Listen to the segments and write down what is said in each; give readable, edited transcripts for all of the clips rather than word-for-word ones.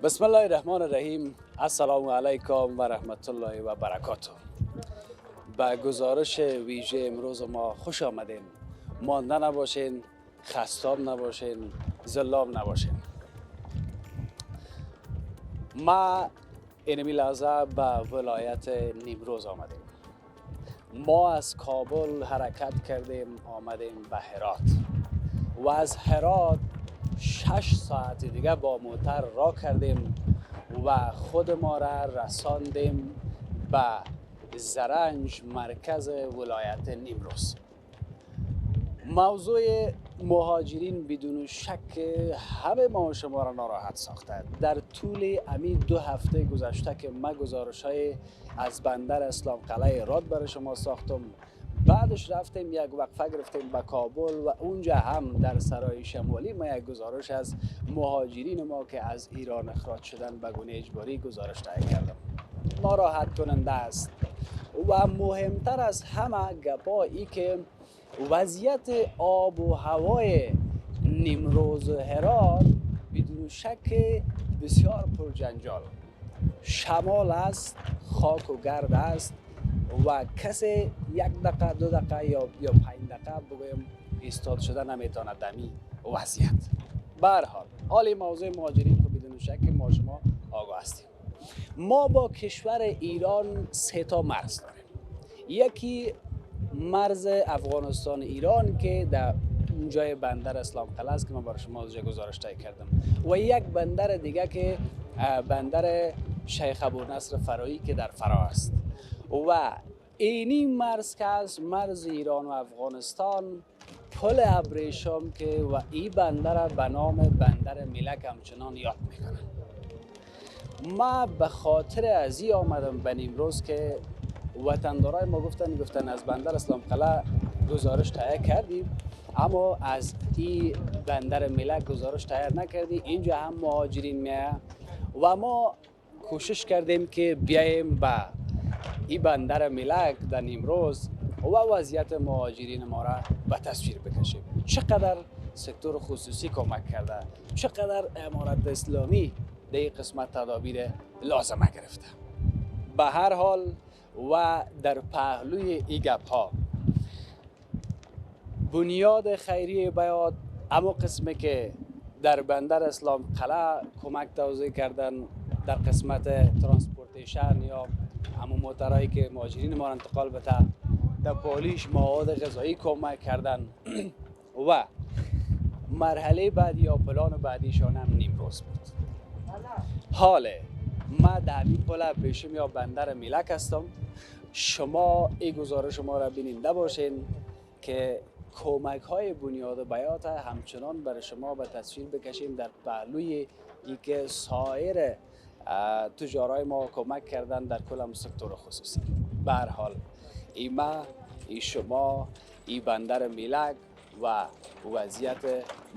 بسم الله الرحمن الرحیم. السلام علیکم و رحمت الله و برکاته. به گزارش ویژه امروز ما خوش آمدین. مانده نباشین، خستاب نباشین، زلام نباشین. ما اینمی لحظه به ولایت نیمروز آمدیم. ما از کابل حرکت کردیم آمدیم به هرات و از هرات 6 ساعت دیگه با موتر راه کردیم و خود ما را رساندیم به زرنج، مرکز ولایت نیمروز. موضوع مهاجرین بدون شک همه ما و شما را ناراحت ساخته. در طول امی 2 هفته گذشته که من گزارش‌های از بندر اسلام قلعه راد برای شما ساختم، بعدش رفتیم یک وقفه گرفتیم به کابل و اونجا هم در سرای شمالی ما یک گزارش از مهاجرین ما که از ایران اخراج شدن به گونه اجباری گزارش تهیه کردم. ناراحت کننده است و مهمتر از همه گپا ای که وضعیت آب و هوای نیمروز و هرات بدون شک بسیار پرجنجال. شمال است، خاک و گرد است و کسی 1 دقیقه 2 دقیقه یا 5 دقیقه بگویم ایستاد شده نمیتونه دمی وضعیت. به هر حال موضوع مهاجرین که بدون شک ما شما آگاه هستیم. ما با کشور ایران 3 تا مرز داریم. یکی مرز افغانستان ایران که در اونجای بندر اسلام قلعه است که من برای شما اونجا گزارش تهیه کردم و یک بندر دیگه که بندر شیخ ابونصر فرایی که در فرا است و اینی مرز که از مرز ایران و افغانستان پل ابریشم که و این بندر به نام بندر ملک همچنان یاد میکنن. ما به خاطر از این آمدم به نیمروز که وطندارای ما گفتن از بندر اسلام قلعه گزارش تهیه کردیم اما از این بندر ملک گزارش تهیه نکردی. اینجا هم مهاجرین میه و ما کوشش کردیم که بیایم به این بندر ملک در نیمروز و وضعیت مهاجرین ما را به تصویر بکشیم. چقدر سکتور خصوصی کمک کرده، چقدر امارت اسلامی در این قسمت تدابیر لازمه گرفته. به هر حال و در پهلوی این گپ ها بنیاد خیریه بیاد اما قسمی که در بندر اسلام قلعه کمک توزیع کردن در قسمت ترانسپورتیشن یا همون موترهایی که مهاجرین ما انتقال بده، در پالیش مواد غذایی کمک کردن و مرحله بعدی یا پلان بعدیشان هم نیمروز بود. حال ما در این پل پیشم یا بندر ملک هستم. شما این گزارش ما را بیننده باشین که کمک های بنیاد بیات همچنان برای شما به تصویر بکشیم در پهلوی ای که سایر تجارای ما کمک کردن در کل سکتور خصوصی. به هر حال ما شما بندر ملک و وضعیت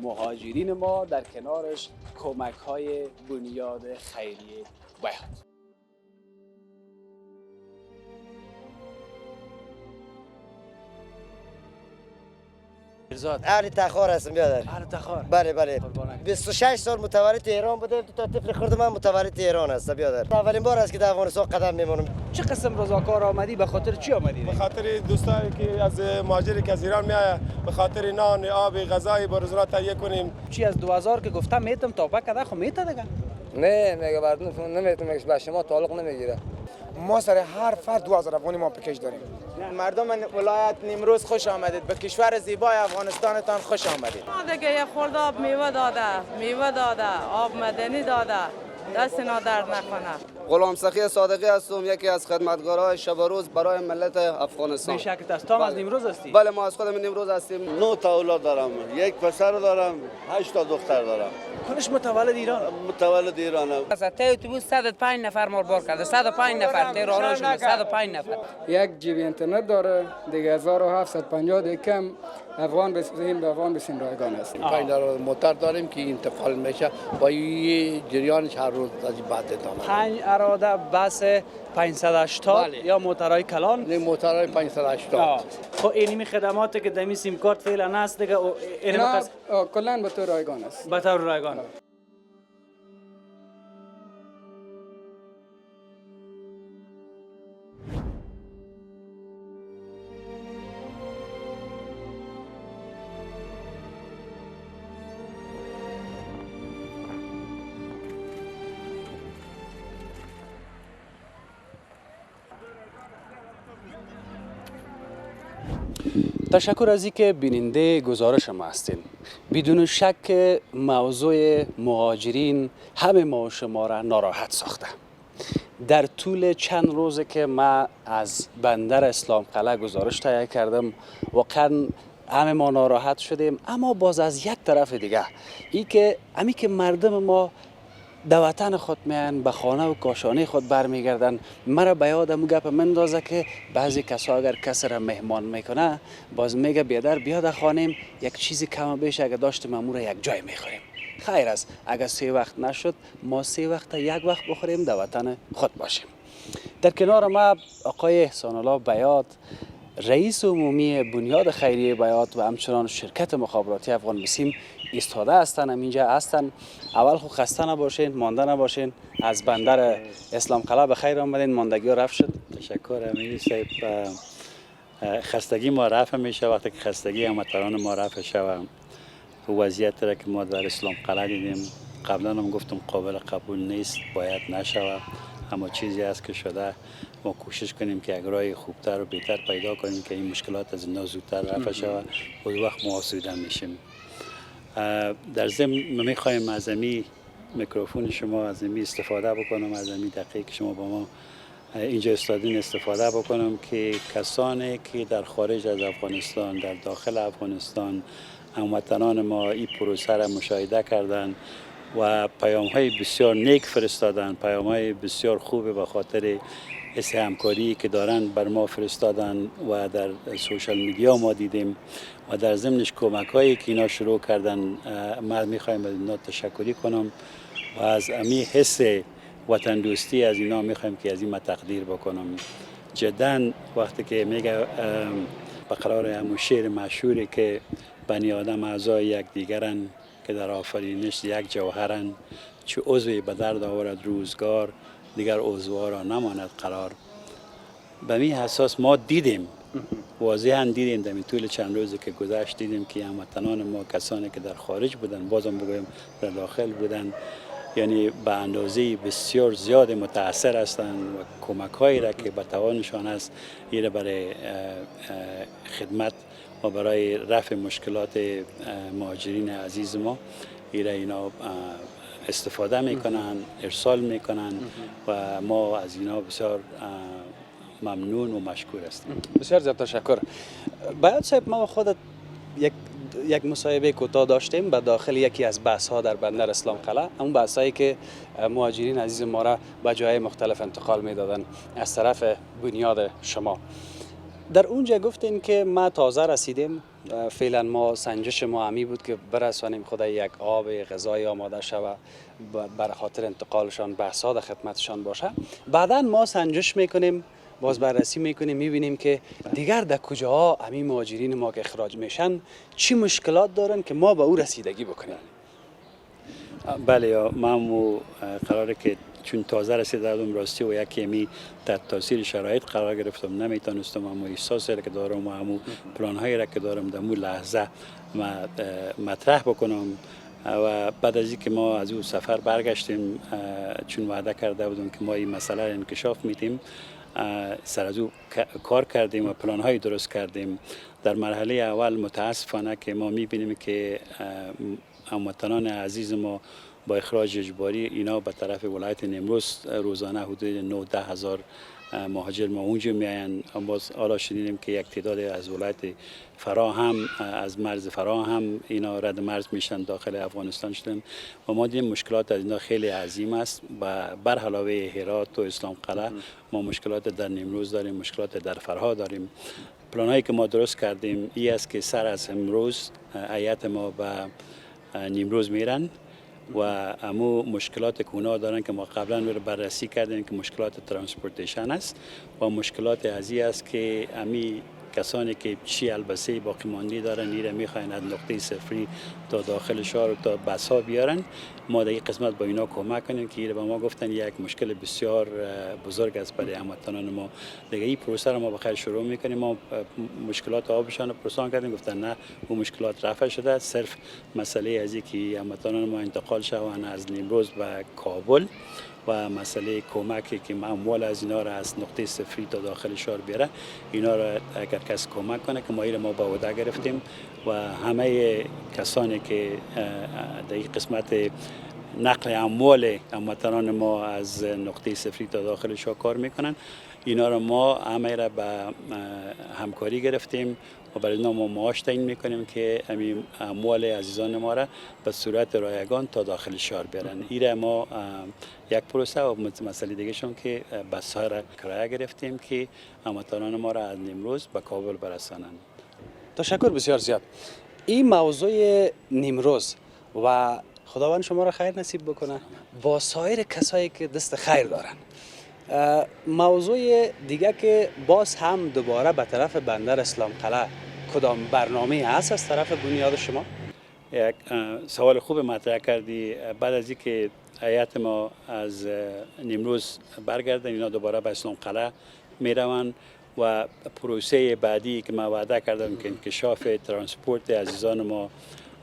مهاجرین ما در کنارش کمک های بنیاد خیریه بیات. اهل تخار هستم بیادر. اهل تخار؟ بله 26 سال متولد ایران بودم. 2 تا طفل خرد من متولد ایران هستم بیادر. اولین بار است که در افغانستان قدم میمونم. چه قسم رضاکار آمدی؟ به خاطر چی آمدی؟ به خاطر دوستایی که از مهاجری که از ایران میاد، به خاطر نان، آب، غذای با روزانه تهیه کنیم. چی از 2000 که گفتم میتم توبه کده خو میته دیگه. نه میگه بعد نمیتونم به شما تعلق نمیگیره. ما سر هر فرد 2000 افغانی ما پکیج داریم. مردم ولایت نیمروز خوش آمدید. به کشور زیبای افغانستانتان خوش آمدید. ما دیگه یه خورده آب میوه داده، آب مدنی داده، دست اینا درد نکنه. غلام سخی صادقی هستم، یکی از خدمتگارای شب و روز برای ملت افغانستان. بیشک است. تو از نیمروز هستی؟ بله ما از خودم نیمروز هستیم. 9 تا اولاد دارم، 1 پسر دارم، 8 تا دختر دارم. کلش متولد ایران؟ متولد ایرانم. از اتوبوس 105 نفر ماربار کرده. 105 نفر تهران شده. 105 نفر. یک جیب اینترنت داره دیگه. 1750 دیگه کم افغان بسیم به افغان بسیم رایگان است. 5 موتر داریم که انتقال میشه با این جریانش هر روز از بعد ادامه. 5 اراده بس 580 یا موترهای کلان؟ نه موترهای 580. خب اینمی خدماتی که دمی سیم کارت فعلا هست دیگه نه کلا به طور رایگان است. به طور رایگان. تشکر از اینکه بیننده گزارش ما هستین. بدون شک موضوع مهاجرین همه ما و شما را ناراحت ساخته. در طول چند روزه که ما از بندر اسلام قلعه گزارش تهیه کردم واقعا همه ما ناراحت شدیم، اما باز از یک طرف دیگه امی که مردم ما در وطن خود میان به خانه و کاشانه خود برمیگردن، مرا به یادم گپ مندازه که بعضی کسا اگر کسی را مهمان میکنه باز میگه بیادر بیا در خانیم یک چیزی کم و بیش اگر داشتیم امور یک جای میخوریم. خیر است اگر 3 وقت نشد ما 3 وقت یک وقت بخوریم در وطن خود باشیم. در کنار ما آقای احسان الله بیات، رئیس عمومی بنیاد خیریه بیات و همچنان شرکت مخابراتی افغان بسیم ایستاده هستن، اینجا هستن. اول خود خسته نباشین، مانده نباشین. از بندر اسلام قلعه به خیر آمدین، ماندگی رفت شد. تشکر امیر صاحب. خستگی ما رفع میشه وقتی که خستگی هموطنان ما رفع شود. وضعیت را که ما در اسلام قلعه دیدیم قبلا هم گفتم قابل قبول نیست، باید نشود، اما چیزی است که شده. ما کوشش کنیم که یک راه خوبتر و بهتر پیدا کنیم که این مشکلات از اینا زودتر رفع شود و وقت ما آسوده میشیم. در ضمن میخوایم از امی میکروفون شما از امی استفاده بکنم، از امی دقیقه شما با ما اینجا استادین استفاده بکنم که کسانی که در خارج از افغانستان در داخل افغانستان هموطنان ما این پروسه را مشاهده کردن و پیام های بسیار نیک فرستادن، پیام های بسیار خوب به خاطر حس همکاری که دارن بر ما فرستادن و در سوشال میدیا ما دیدیم و در ضمنش کمک هایی که اینا شروع کردن. ما میخوایم از اینا تشکری کنم و از امی حس وطن دوستی از اینا میخوایم که از این تقدیر بکنم. جدا وقتی که میگه بقرار همون شعر مشهوری که بنی آدم اعضای یک دیگرن که در آفرینش یک جوهرن، چه عضوی به درد آورد روزگار دیگر عضوها را نماند قرار. به می حساس ما دیدیم، واضحا دیدیم در طول چند روزی که گذشت دیدیم که هموطنان ما کسانی که در خارج بودن، بازم بگویم در داخل بودن، یعنی به اندازه بسیار زیاد متاثر هستند و کمک هایی را که به توانشان است ایره برای خدمت و برای رفع مشکلات مهاجرین عزیز ما ایره اینا استفاده میکنن، ارسال میکنن و ما از اینا بسیار ممنون و مشکور هستیم. بسیار زیاد تشکر. بیات صاحب، ما خودت یک مصاحبه کوتاه داشتیم به داخل یکی از بحث ها در بندر اسلام قلعه، اون بحث هایی که مهاجرین عزیز ما را به جای مختلف انتقال میدادن از طرف بنیاد شما. در اونجا گفتین که ما تازه رسیدیم، فعلا ما سنجش ما همی بود که برسانیم خود یک آب غذای آماده شود بر خاطر انتقالشان، بحثا در خدمتشان باشه. بعدا ما سنجش میکنیم، باز بررسی میکنیم، میبینیم که دیگر در کجاها همین مهاجرین ما که اخراج میشن چی مشکلات دارن که ما به او رسیدگی بکنیم. بله، من قراره که چون تازه رسیدم راستی و یکی می تحت تاثیر شرایط قرار گرفتم، نمیتونستم اما احساسی را که دارم و همو پلان هایی را که دارم در اون لحظه مطرح بکنم. و بعد از اینکه ما از اون سفر برگشتیم، چون وعده کرده بودم که ما این مسئله را انکشاف میدیم، سر از او کار کردیم و پلان های درست کردیم. در مرحله اول متاسفانه که ما میبینیم که هموطنان عزیز ما با اخراج اجباری اینا به طرف ولایت نیمروز روزانه حدود 9-10 هزار مهاجر ما اونجا میاین. باز حالا شنیدیم که یک تعداد از ولایت فرا هم از مرز فرا هم اینا رد مرز میشن داخل افغانستان شدن و ما دیدیم مشکلات از اینا خیلی عظیم است. و بر علاوه هرات و اسلام قلعه ما مشکلات در نیمروز داریم، مشکلات در فرها داریم. پلانایی که ما درست کردیم این است که سر از امروز هیئت ما به نیمروز میرن و امو مشکلات که اونا دارن که ما قبلا رو بررسی کردیم که مشکلات ترانسپورتیشن است و مشکلات ازی است که امی کسانی که چی البسه باقی ماندی دارن ایره میخواین از نقطه صفری تا داخل شهر تا بس ها بیارن. ما در این قسمت با اینا کمک کنیم که ایره به ما گفتن یک مشکل بسیار بزرگ است برای هموطنان ما. دیگه این پروسه رو ما بخیر شروع میکنیم. ما مشکلات آبشان رو پرسان کردیم، گفتن نه اون مشکلات رفع شده، صرف مسئله از اینکه هموطنان ما انتقال شوند از نیمروز به کابل و مسئله کمکی که اموال از اینا را از نقطه صفری تا داخل شهر بیاره، اینا را اگر کس کمک کنه که ما با وعده گرفتیم و همه کسانی که در این قسمت نقل اموال هموطنان ما از نقطه صفری تا داخل شهر کار میکنن، اینا را ما همه را به همکاری گرفتیم و برای اینا ما معاش تعیین میکنیم که همین اموال عزیزان ما را به صورت رایگان تا داخل شهر بیارن. ایره ما یک پروسه و مسئله دیگه شون که بس‌ها را کرایه گرفتیم که هموطنان ما را از نیمروز به کابل برسانند. تشکر بسیار زیاد. این موضوع نیمروز و خداوند شما را خیر نصیب بکنه با سایر کسایی که دست خیر دارن. موضوع دیگه که باز هم دوباره به طرف بندر اسلام قلعه کدام برنامه هست از طرف بنیاد شما؟ یک سوال خوب مطرح کردی. بعد از اینکه هیئت ما از نیمروز برگردن، اینا دوباره به اسلام قلعه میروند و پروسه بعدی که ما وعده کردم که انکشاف ترانسپورت عزیزان ما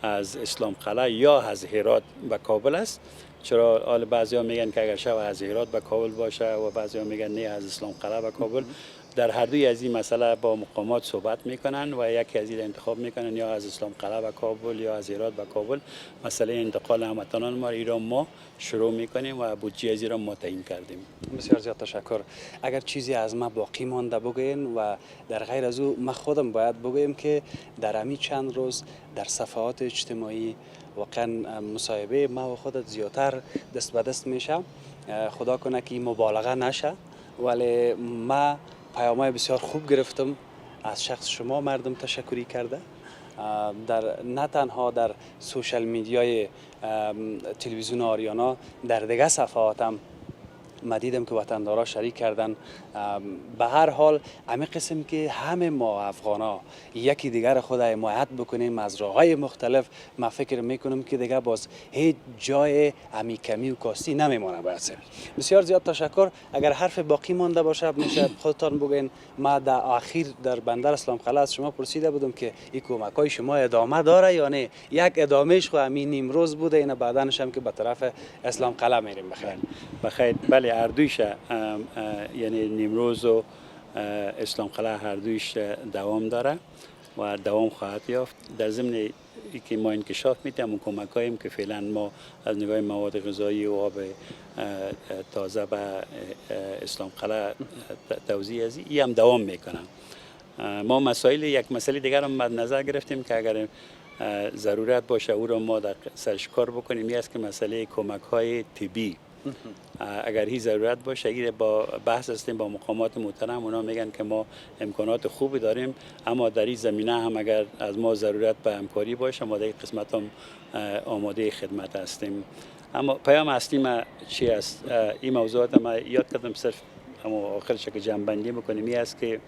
از اسلام قلعه یا از هرات به کابل است. چرا حال بعضیا میگن که اگر شب از هرات به کابل باشه و بعضیا میگن نه از اسلام قلعه به کابل. در هر دوی از این مسئله با مقامات صحبت میکنن و یکی از این انتخاب میکنن، یا از اسلام قلعه به کابل یا از هرات به کابل. مسئله انتقال هموطنان ما ایران ما شروع میکنیم و بودجه از ایران ما تعیین کردیم. بسیار زیاد تشکر. اگر چیزی از ما باقی مانده بگوین و در غیر از او ما خودم باید بگویم که در همین چند روز در صفحات اجتماعی واقعا مصاحبه ما و خودت زیادتر دست به دست میشه. خدا کنه که این مبالغه نشه، ولی ما پیام‌های بسیار خوب گرفتم از شخص شما مردم تشکری کرده. نه تنها در سوشال میدیای تلویزیون آریانا، در دیگه صفحات هم ما دیدم که وطندارا شریک کردن. به هر حال همین قسم که همه ما افغانا یکی دیگر خود حمایت بکنیم از راه‌های مختلف، ما فکر میکنم که دیگه باز هیچ جای همی کمی و کاستی نمیمونه. باید بسیار زیاد تشکر. اگر حرف باقی مانده باشه میشه خودتان بگین. ما در اخیر در بندر اسلام قلعه از شما پرسیده بودم که این کمک‌های شما ادامه داره یا نه. یک ادامهش خو همین نیمروز بوده، این بعدنش هم که به طرف اسلام قلعه میریم. بخیر. بله، هر دویش یعنی نیمروز و اسلام قلعه هر دویش دوام داره و دوام خواهد یافت. در ضمن اینکه ما انکشاف میدیم اون کمک‌هایی که فعلا ما از نگاه مواد غذایی و آب تازه به اسلام قلعه توزیع از این هم دوام میکنن. ما یک مسئله دیگر هم مد نظر گرفتیم که اگر ضرورت باشه او رو ما در سرش کار بکنیم. این است که مسئله کمک‌های طبی اگر هیچ ضرورت باشه، اگر با بحث هستیم با مقامات محترم، اونا میگن که ما امکانات خوبی داریم، اما در این زمینه هم اگر از ما ضرورت به همکاری باشه ما در این قسمت هم آماده خدمت هستیم. اما پیام اصلی ما چی است؟ این موضوعات ما یاد کردم صرف اما آخرش که جمع‌بندی بکنیم. این است که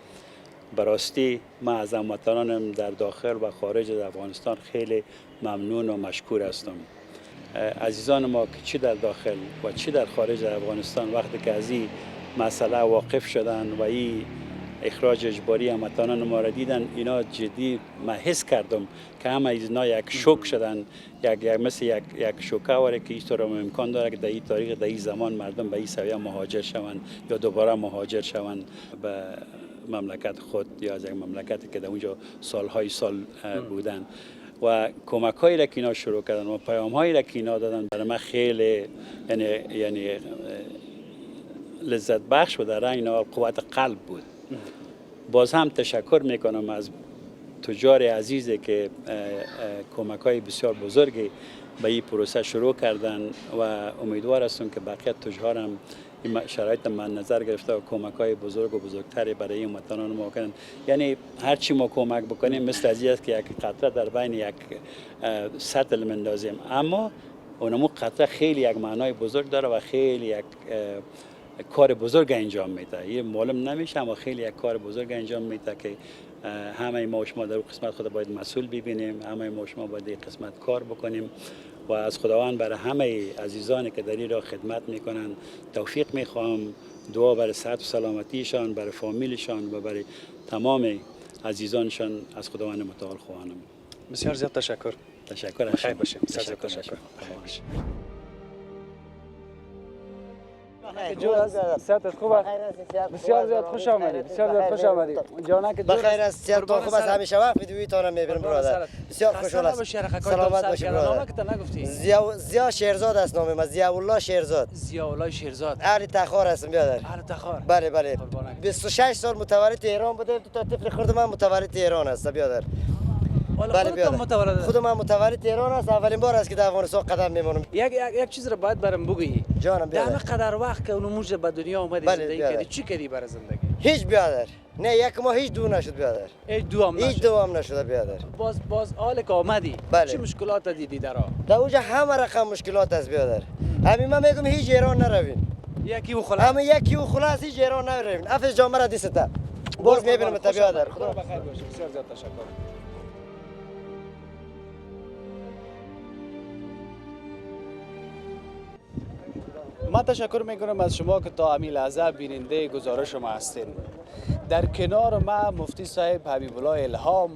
براستی ما از هموطنانم در داخل و خارج از افغانستان خیلی ممنون و مشکور هستم. عزیزان ما که چی در داخل و چی در خارج افغانستان وقتی که از این مسئله واقف شدن و این اخراج اجباری هموطنان ما را دیدن، اینا جدی ما حس کردم که همه اینا یک شوک شدن، مثل یک شوکه واره که هیچ طور امکان داره که در این تاریخ در این زمان مردم به این سویه مهاجر شوند یا دوباره مهاجر شوند به مملکت خود یا از یک مملکتی که در اونجا سالهای سال بودن. و کمک هایی را که اینا شروع کردن و پیام هایی را که اینا دادن برای من خیلی یعنی لذت بخش و در این حال قوت قلب بود. باز هم تشکر میکنم از تجار عزیزی که کمک های بسیار بزرگی به این پروسه شروع کردن و امیدوار هستم که بقیه تجار هم این شرایط من نظر گرفته و کمک های بزرگ و بزرگتری برای این وطنان ما کنن. یعنی هر چی ما کمک بکنیم مثل از است که یک قطره در بین یک سطل مندازیم، اما اونمو قطره خیلی یک معنای بزرگ داره و خیلی یک کار بزرگ انجام میده. یه معلوم نمیشه اما خیلی یک کار بزرگ انجام میده که همه ما و شما در قسمت خود باید مسئول ببینیم، همه ما و شما باید این قسمت کار بکنیم و از خداوند برای همه عزیزانی که در این راه خدمت میکنن توفیق میخوام. دعا برای صحت و سلامتیشان، برای فامیلشان و برای تمام عزیزانشان از خداوند متعال خواهانم. بسیار زیاد تشکر. تشکر. خیر باشه. تشکر. جور است، صحت خوب است. بسیار زیاد خوش آمدید. بسیار زیاد خوش آمدید. جانک جور بخیر است، صحت خوب است. همیشه وقت ویدیویتون میبینم برادر. بسیار خوشحال است. سلامت باشید برادر. زیا شیرزاد است نام من، ضیاء الله شیرزاد. ضیاء الله شیرزاد. اهل تخار هستم برادر. اهل تخار. بله بله. 26 سال متولد ایران بودم. تا طفل خرد من متولد ایران است برادر. بله بیادر. خود من متولد ایران است. اولین بار است که در افغانستان قدم میمونم. یک چیز رو باید برام بگی. جانم بیادر. در قدر وقت که اونو موجه به دنیا اومدی زندگی کردی چی کردی برای زندگی؟ هیچ بیادر. نه یک ماه هیچ دو نشد بیادر. هیچ دو هم نشد. هیچ دو هم نشد بیادر. باز حال که آمدی. بله. چی مشکلات دیدی در آن؟ در اونجا همه رقم مشکلات است بیادر. همین من میگم هیچ ایران نروین. یکی و خلاص. همه یکی و خلاص هیچ ایران نروین. افس جامعه را دیسته. باز میبینم تا بیادر. خدا بخیر باشه. بسیار زیاد تشکر. من تشکر میکنم از شما که تا همین لحظه بیننده گزارش ما هستین. در کنار ما مفتی صاحب حبیب الله الهام،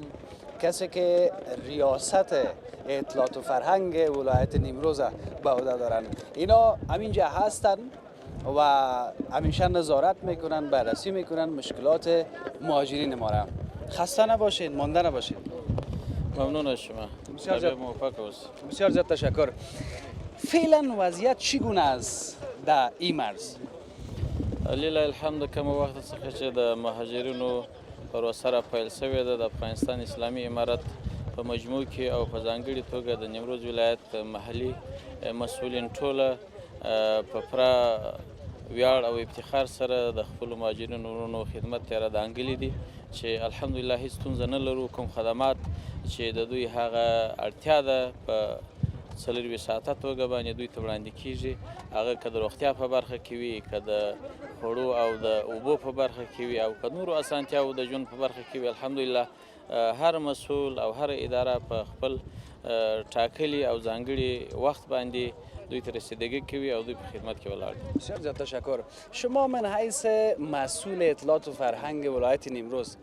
کسی که ریاست اطلاعات و فرهنگ ولایت نیمروز به عهده دارن. اینا همینجا هستن و همیشه نظارت میکنن، بررسی میکنن مشکلات مهاجرین ما را. خسته نباشید، مانده نباشید. ممنون از شما. بسیار زیاد موفق باشید. بسیار زیاد تشکر. فعلا وضعیت چگونه است در این مرز؟ لله الحمد کوم وخت څخه چې د مهاجرینو پروسه را پیل شوې ده د افغانستان اسلامي امارت په مجموع کې او په ځانګړي توګه د نیمروز ولایت محلي مسؤلین ټوله په پوره ویاړ او افتخار سره د خپلو مهاجرینو ورونو خدمت ته را دانګلي دي چې الحمدلله هیڅ ستونزه نه لرو. کوم خدمات چې د دوی هغه اړتیا ده په څلروي ساعته توګه باندې دوی ته وړاندې کیږي، هغه که د روغتیا په برخه کې وي، که د خوړو او د اوبو په برخه کې وي، او که نورو اسانتیاو د ژوند په برخه کې وي. الحمدلله هر مسئول او هر اداره په خپل ټاکلي او ځانګړي وخت باندې دوی ته رسیدگی کوي او دوی په خدمت کې ولاړ دي. بسیار زیاد تشکر. شما من حیث مسئول اطلاعات و فرهنگ ولایت نیمروز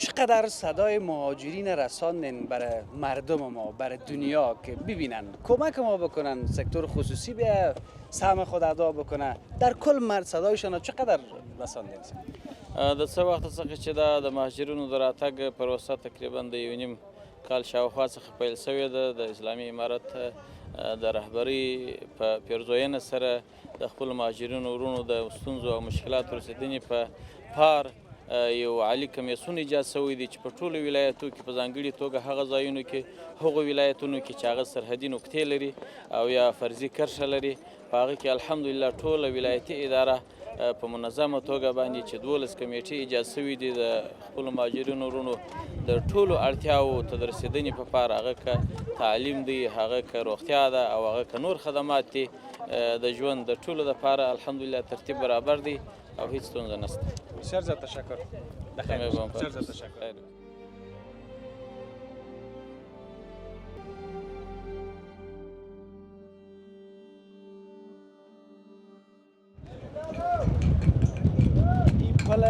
چقدر صدای مهاجرین رساندین برای مردم ما، برای دنیا که ببینن، کمک ما بکنن، سکتور خصوصی بیا سهم خود ادا بکنه، در کل مرد صدایشان چقدر رساندین؟ د څه وخت څخه چې دا د مهاجرینو د راتګ پروسه تقریبا د یو نیم کال شاوخوا څخه پیل شوې ده. د اسلامي امارت د رهبرۍ په پیرزوینه سره د خپلو مهاجرینو ورونو د ستونزو او مشکلاتو رسېدنې په پار یو عالی کمیسیون ایجاد شوی دی چې په ټولو ولایتو کې په ځانګړي توګه هغه ځایونو کې هغو ولایتونو کې چې هغه سرحدي نقطې لري او یا فرضي کرښه لري، په هغه کې الحمدلله ټوله ولایتي اداره په منظمه توګه باندې چې 12 کمیټې ایجاد شوي دي د خپلو مهاجرینو ورونو د ټولو اړتیاو ته د رسېدنې په پار، هغه که تعلیم دی، هغه که روغتیا ده او هغه که نور خدمات دي د ژوند د ټولو دپاره الحمدلله ترتیب برابر دی او هیڅ ستونزه نشته. بسیار زیاد تشکر. بخیر. بسیار زیاد تشکر. این پل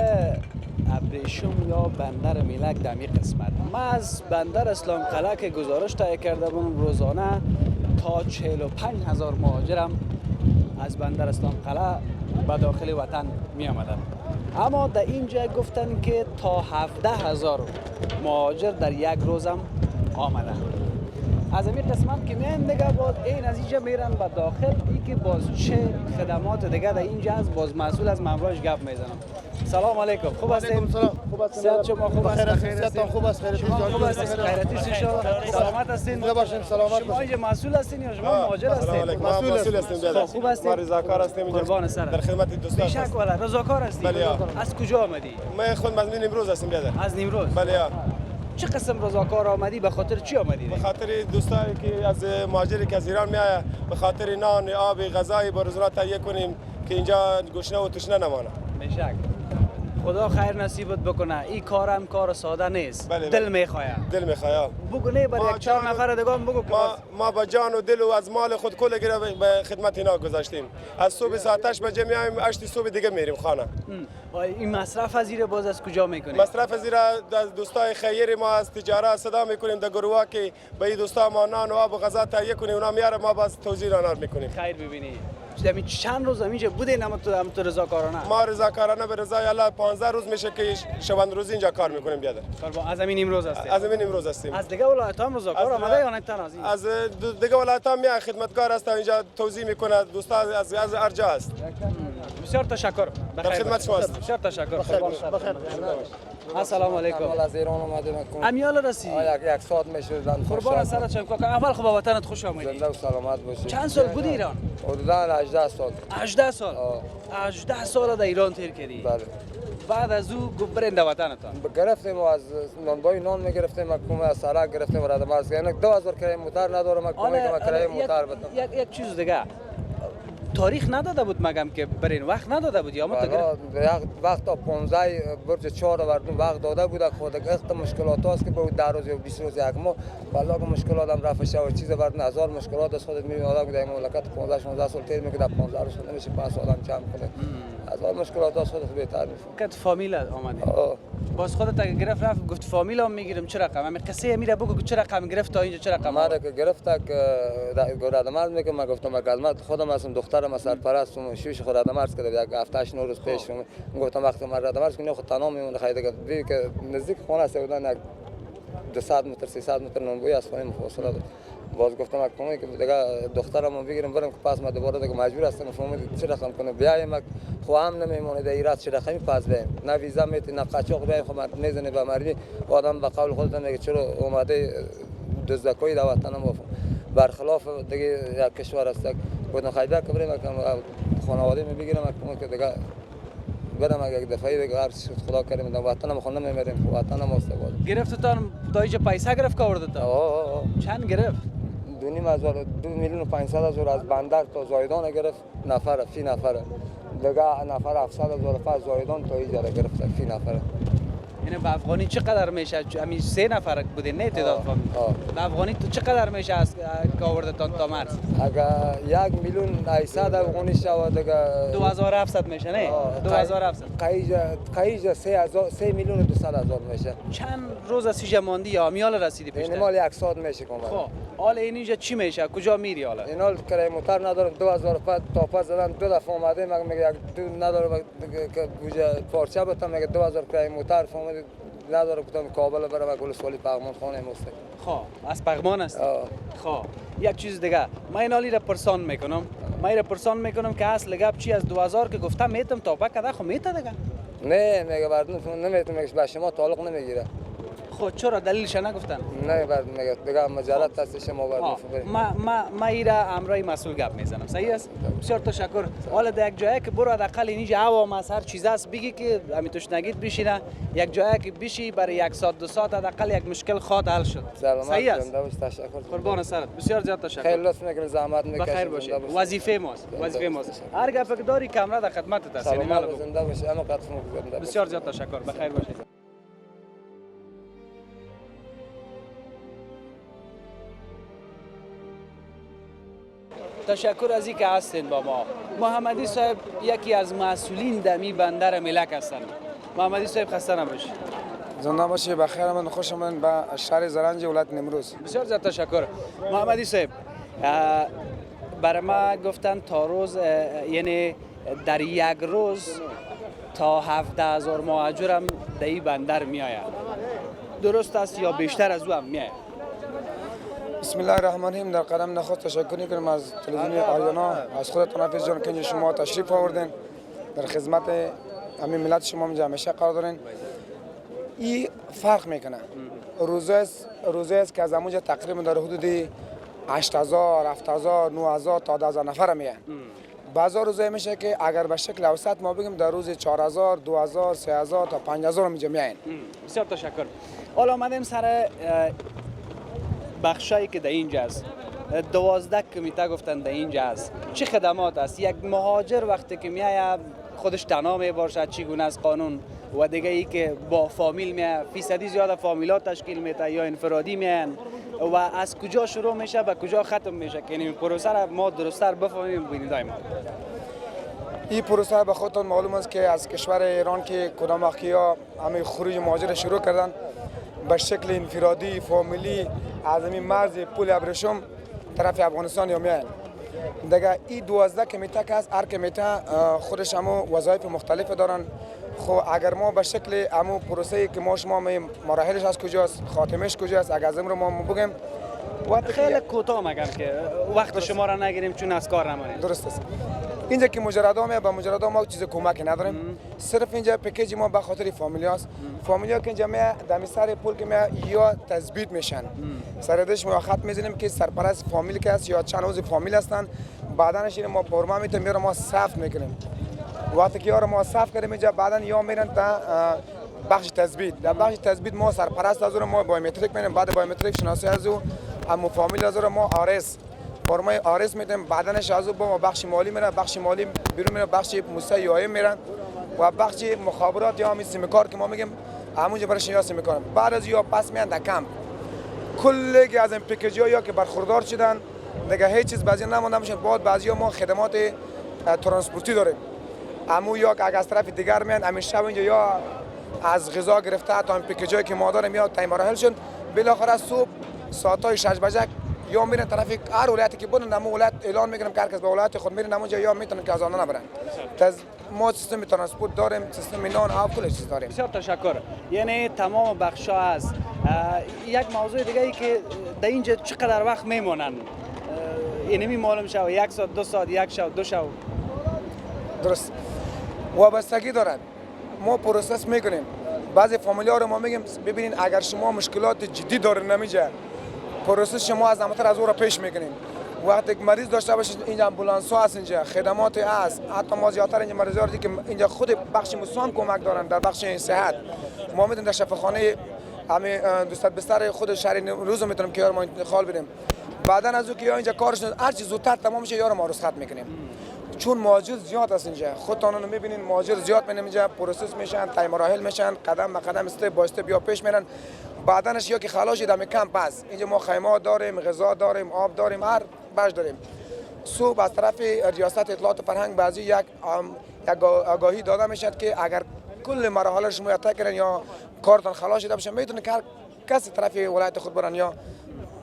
ابریشم یا بندر میلک در این قسمت. ما از بندر اسلام قلعه که گزارش تهیه کرده بودم روزانه تا 45,000 مهاجرم از بندر اسلام قلعه به داخل وطن می آمدن. اما در اینجا گفتن که تا 17,000 مهاجر در یک روزم آمدن. از این قسمت که میایم دیگه باز این از اینجا میرن به داخل، ای که باز چه خدمات دیگه در اینجا هست، باز مسئول از ممراش گپ میزنم. سلام علیکم. خوب هستین؟ خوب هستین؟ صحت شما خوب است؟ صحتتون خوب است؟ شما خوب هستین؟ خیراتی ان سلامت هستین؟ زنده باشین. سلامت شما اینجا مسئول هستین یا شما مهاجر هستین؟ مسئول هستیم. خوب هستین؟ ما رضاکار هستیم اینجا. قربان سر. در خدمت دوستان. بیشک والا رضاکار هستین؟ بله. از کجا آمدی؟ من خود از نیمروز هستم بیادر. از نیمروز؟ بله. چه قسم رضاکار آمدی؟ به خاطر چی آمدی؟ به خاطر دوستایی که از مهاجری که از ایران میآید، به خاطر نان، آب، غذای با روزانه تهیه کنیم که اینجا گشنه و تشنه نمانه. بیشک. خدا خیر نصیبت بکنه. این کارم کار ساده نیست. بله. دل میخواه. دل میخواه. بگو نه بر یک 4 نفر دیگه بگو که ما با جان و دل و از مال خود کل گره به خدمت اینا گذاشتیم. از صبح ساعت 8 بجه میایم، 8 صبح دیگه میریم خانه. این مصرف از زیر باز از کجا میکنیم؟ مصرف از زیر از دوستای خیر ما از تجارت صدا میکنیم در گروه که به دوستا ما نان و آب و غذا تهیه کنیم، اونا میاره ما باز توزیع آنها میکنیم. خیر ببینی. چند روز اینجا بودین اما تو رضاکارانه؟ ما رضاکارانه به رضای الله 15 روز میشه که شبانه روزی اینجا کار میکنیم بیادر. از همین امروز هستیم. از همین امروز هستیم. از دیگه ولایت هم رضاکار آمده یا نه تنها از دیگه ولایت هم میاد خدمتگار است اینجا توضیح میکنه دوستا از هر جا است. بسیار تشکر. در خدمت شما است. بسیار تشکر. السلام علیکم. از ایران اومدیم. امیال رسیدی؟ یک ساعت میشه. قربان سرت شم کاکا. اول خب وطنت خوش آمدی. زنده و سلامت باشی. چند سال بودی ایران؟ حدودا 18 سال. 18 سال. 18 سال در ایران تیر کردی. بله. بعد از او برنده وطنتان. گرفتیم از نانبای نان میگرفتیم، حکومت از سرک گرفتیم برای مرز. یعنی 2000 کرایه موتر ندارم، حکومت کرایه موتر بدم. یک چیز دیگه. تاریخ نداده بود مگم که برین وقت نداده بود یا یک وقت تا 15 برج 4 وردون وقت داده بود خود اخت مشکلات هست که بود 10 روز یا 20 روز یک ماه والا که مشکلات هم رفع شد چیز وردون هزار مشکلات است خودت میبینی آدم در مملکت 15 16 سال تیر میکنه 15 روز نمیشه 5 سال هم جمع کنه هزار مشکلات است خودت بهتر میفهمی که فامیل آمدی باز خودت اگه گرفت رفت گفت فامیل هم میگیرم چه رقم همین قصه میره بگو چه رقم گرفت تا اینجا چه رقم ما که گرفت که گورادمرز میگم من گفتم من خودم هستم دخترم سرپرستم شوش خورادمرز کرده یک هفته 8 روز پیش گفتم وقتی من رادمرز کنم خود تنها میمونه خیلی دیگه که نزدیک خونه است بودن 200 متر 300 متر نونبوی از خونه فاصله داره باز گفتم اکنون که دیگه دخترمو بگیرم برم که پس ما دوباره دیگه مجبور هستم فهمید چه رقم کنم بیایم خواهم نمیمونه در ایران چه رقمی پس بریم نه ویزا میتی نه قاچاق بیایم خب میزنه به مردی آدم به قول خودت میگه چرا اومده دزدکای در وطنم برخلاف دیگه یک کشور است گفتم خیلی که بریم خانواده می بگیرم اکنون که دیگه برم یک دفعه دیگه هر چیز خدا کریم در وطنم خود نمیریم وطنم است گرفتتان تا اینجا پیسه گرفت که آوردتان چند گرفت 2,500,000 از بندر تا زایدان گرفت نفر فی نفر دیگه نفر 700,000 فاز زایدان تا اینجا گرفت فی نفر یعنی به افغانی چقدر میشه همین 3 نفر بودین نه تعداد فامیل به افغانی تو چقدر میشه از که آوردتان تا مرز اگر 1,800,000 افغانی شود دیگه 2700 میشه نه 2700 قایج 3,200,000 میشه چند روز از اینجا ماندی یا امیال رسیدی پیش مال 1 ساعت میشه کامل خب حالا اینجا چی میشه کجا میری حالا اینا کرایه موتر ندارم 2000 تا پس زدن 2 دفعه اومده میگه یک ندارم که بوجه پارچه بتم میگه 2000 کرایه موتر فهمید نداره گفتم کابل برم گل سوالی پغمان خانه مست خب از پغمان است خب یک چیز دیگه من اینالی را پرسان میکنم که اصل گپ چی از 2000 که گفتم میتم تا کده خب میته دیگه نه میگه بردون نمیتم میگه به شما تعلق نمیگیره خود چرا دلیلش نگفتن نه بعد میگه دیگه مجرد هست شما بعد ما ایرا امرای مسئول گپ میزنم صحیح است بسیار تشکر حالا در یک جایی که برو حداقل اینجا عوام از هر چیز است بگی که همین توش نگید بشینه یک جایی که بشی برای 1 ساعت 2 ساعت حداقل یک مشکل خود حل شد صحیح است تشکر قربان سرت بسیار زیاد تشکر خیلی لطف میکنم زحمت میکشید بخیر باشید وظیفه ماست هر گپ که داری کامرا در خدمتت است سلامت زنده باشید اما قدم بسیار زیاد تشکر بخیر باشید تشکر از اینکه هستین با ما محمدی صاحب یکی از مسئولین دمی بندر ملک هستند محمدی صاحب خسته نباشید زنده باشید بخیر من خوش آمدید به شهر زرنج ولایت نیمروز بسیار زیاد تشکر محمدی صاحب برای ما گفتن تا روز یعنی در یک روز تا 17,000 مهاجر هم در این بندر می آید درست است یا بیشتر از او هم می آید بسم الله الرحمن الرحیم در قدم نخست تشکر می‌کنم از تلویزیون آریانا از خودتون حافظ جان که شما تشریف آوردین در خدمت همین ملت شما همیشه قرار دارین این فرق میکنه روزی است که از اونجا تقریبا در حدود 8,000 7,000 9,000 تا 10,000 نفر میان بعضا روزای میشه که اگر به شکل اوسط ما بگیم در روز 4,000 2,000 3,000 تا 5,000 میجا میان بسیار تشکر حالا آمدیم سر بخشایی که در اینجا است 12 کمیته گفتن در اینجا است چه خدمات است یک مهاجر وقتی که میاد خودش تنها میباشد چگونه از قانون و دیگه ای که با فامیل میاد فیصدی زیاد فامیلات تشکیل میده یا انفرادی میان و از کجا شروع میشه و کجا ختم میشه که این پروسه را ما درست‌تر بفهمیم ببینید دائما این پروسه به خودتون معلوم است که از کشور ایران که کدام وقتیا همه خروج مهاجر شروع کردن به شکل انفرادی فامیلی از این مرز پول ابریشم طرف افغانستان یا میان دیگه این 12 کمیته که هست، هر کمیته خودش همو وظایف مختلف دارن. خب اگر ما به شکل همو پروسه‌ای که ما شما مراحلش از کجاست، خاتمش کجاست، اگر از رو ما بگیم خیلی کوتاه میگم که وقت شما را نگیریم چون از کار نمانیم. درست است. اینجا که مجردا به مجردا ما چیز کمک نداریم. صرف اینجا پکیج ما به خاطر فامیلیاست. فامیلیا که اینجا دم سر پول که یا تثبیت میشن. سردش ما خط میزنیم که سرپرست فامیل که است یا چند عضو فامیل هستن. بعدنش ما پرما میتونیم میره ما صف میکنیم. وقتی که ما صف کردیم اینجا بعدن یا میرن تا بخش تثبیت. در بخش تثبیت ما سرپرست از ما بایومتریک میریم، بعد بایومتریک شناسی از اما فامیل از ما آرس فرمای آرس میدیم، بعدنش از با بخش مالی میره، بخش مالی بیرون میره، بخش مستعی میرن و بخش مخابرات یا همین سیمکار که ما میگیم همونجا برش نیاز میکنن. بعد از یا پس میان در کمپ کلی از این پکیج ها یا که برخوردار شدن دیگه هیچ چیز بعضی نمونده میشن. بعد بعضی ما خدمات ترانسپورتی داریم، اما یا که از طرف دیگر میان همین شب اینجا یا از غذا گرفته تا این پکیجایی که ما داریم یا تایم مراحلشون بالاخره صبح ساعتای 6 بجه یا میرن طرف هر ولایتی که بودن نمو ولایت اعلان میکنم که هر کس به ولایت خود میره نمونجا یا میتونن که از آن نبرن. ما سیستم ترانسپورت داریم، سیستم نان آب کل چیز داریم. بسیار تشکر. یعنی تمام بخشا است. یک موضوع دیگه ای که در اینجا چقدر وقت میمونن اینمی معلوم شو؟ 1 ساعت 2 ساعت 1 شب 2 شب؟ درست وابستگی دارد. ما پروسس میکنیم. بعضی فامیلیا رو ما میگیم ببینین اگر شما مشکلات جدی دارین نمیجه پروسس شما از زمانتر از او را پیش میکنیم. وقتی مریض داشته باشید اینجا امبولانس ها هست، اینجا خدمات هست، حتی ما زیادتر اینجا مریضا رو که اینجا خود بخش مسام کمک دارن در بخش صحت. ما میتونیم در شفاخانه همه دوست بستر خود شهر روز میتونیم که ما انتقال بدیم. بعدن از او که اینجا کارش هر چیز زودتر تمام شه یارو ما رو خط میکنیم. چون مهاجر زیاد است اینجا، خودتون رو میبینین مهاجر زیاد میبینین اینجا پروسس میشن، تای مراحل میشن، قدم به قدم استپ با استپ بیا پیش میرن. بعدنش یا که خلاص دم کمپ است. اینجا ما خیمه داریم، غذا داریم، آب داریم، هر بخش داریم. صبح از طرف ریاست اطلاعات فرهنگ بعضی یک آگاهی داده میشد که اگر کل مراحل شما طی کردن یا کارتون خلاص شده باشه میتونه که کسی طرف ولایت خود برن یا